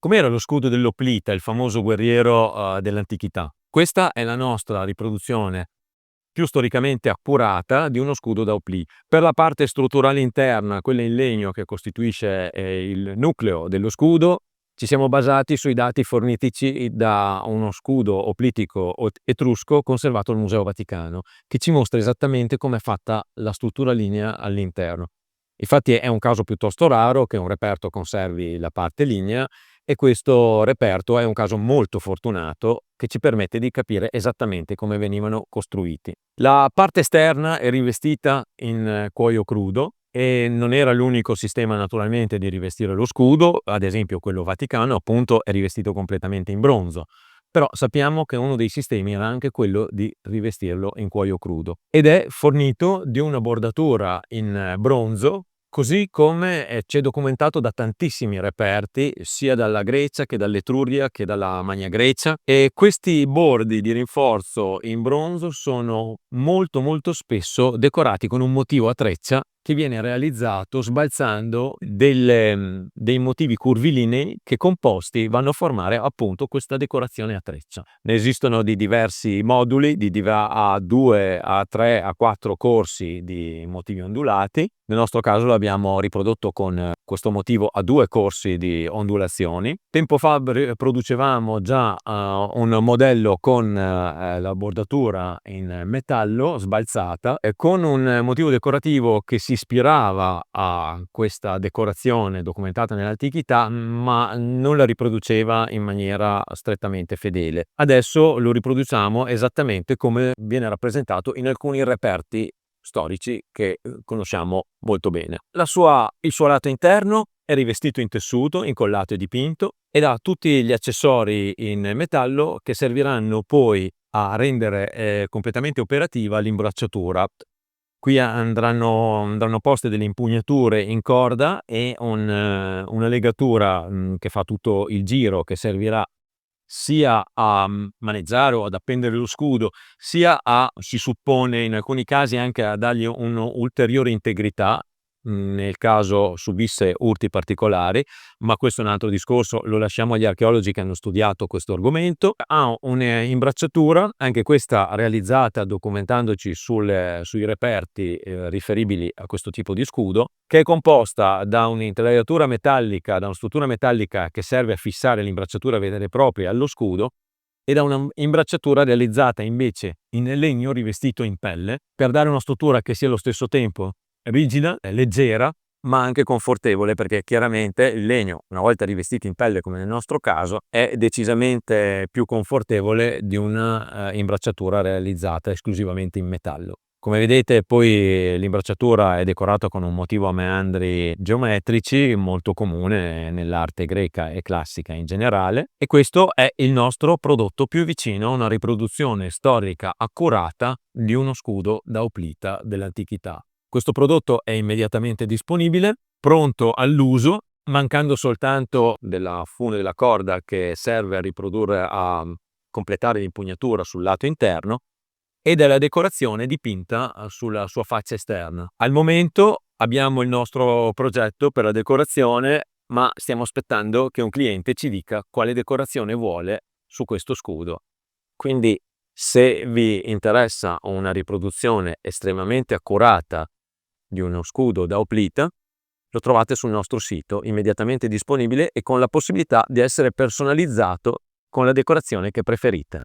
Com'era lo scudo dell'Oplita, il famoso guerriero dell'antichità? Questa è la nostra riproduzione più storicamente accurata di uno scudo da Opli. Per la parte strutturale interna, quella in legno che costituisce il nucleo dello scudo, ci siamo basati sui dati fornitici da uno scudo oplitico etrusco conservato al Museo Vaticano, che ci mostra esattamente come è fatta la struttura lignea all'interno. Infatti è un caso piuttosto raro che un reperto conservi la parte lignea, e questo reperto è un caso molto fortunato che ci permette di capire esattamente come venivano costruiti. La parte esterna è rivestita in cuoio crudo e non era l'unico sistema naturalmente di rivestire lo scudo, ad esempio quello vaticano appunto è rivestito completamente in bronzo. Però sappiamo che uno dei sistemi era anche quello di rivestirlo in cuoio crudo ed è fornito di una bordatura in bronzo, così come ci è documentato da tantissimi reperti, sia dalla Grecia che dall'Etruria che dalla Magna Grecia, e questi bordi di rinforzo in bronzo sono molto spesso decorati con un motivo a treccia che viene realizzato sbalzando dei motivi curvilinei che composti vanno a formare appunto questa decorazione a treccia. Ne esistono di diversi moduli, a 2, a 3, a 4 corsi di motivi ondulati. Nel nostro caso l'abbiamo riprodotto con questo motivo a 2 corsi di ondulazioni. Tempo fa producevamo già un modello con la bordatura in metallo sbalzata con un motivo decorativo che si ispirava a questa decorazione documentata nell'antichità, ma non la riproduceva in maniera strettamente fedele. Adesso lo riproduciamo esattamente come viene rappresentato in alcuni reperti storici che conosciamo molto bene. Il suo lato interno è rivestito in tessuto, incollato e dipinto, ed ha tutti gli accessori in metallo che serviranno poi a rendere completamente operativa l'imbracciatura. Qui andranno poste delle impugnature in corda e una legatura che fa tutto il giro, che servirà sia a maneggiare o ad appendere lo scudo, sia si suppone in alcuni casi anche a dargli un'ulteriore integrità nel caso subisse urti particolari, ma questo è un altro discorso, lo lasciamo agli archeologi che hanno studiato questo argomento. Ha un'imbracciatura, anche questa realizzata documentandoci sui reperti riferibili a questo tipo di scudo, che è composta da un'intelaiatura metallica, da una struttura metallica che serve a fissare l'imbracciatura vera e propria allo scudo, e da un'imbracciatura realizzata invece in legno rivestito in pelle, per dare una struttura che sia allo stesso tempo rigida, leggera, ma anche confortevole, perché chiaramente il legno, una volta rivestito in pelle come nel nostro caso, è decisamente più confortevole di una imbracciatura realizzata esclusivamente in metallo. Come vedete poi l'imbracciatura è decorata con un motivo a meandri geometrici molto comune nell'arte greca e classica in generale, e questo è il nostro prodotto più vicino a una riproduzione storica accurata di uno scudo da Oplita dell'antichità. Questo prodotto è immediatamente disponibile, pronto all'uso, mancando soltanto della fune della corda che serve a completare l'impugnatura sul lato interno e della decorazione dipinta sulla sua faccia esterna. Al momento abbiamo il nostro progetto per la decorazione, ma stiamo aspettando che un cliente ci dica quale decorazione vuole su questo scudo. Quindi se vi interessa una riproduzione estremamente accurata di uno scudo da Oplita, lo trovate sul nostro sito, immediatamente disponibile e con la possibilità di essere personalizzato con la decorazione che preferite.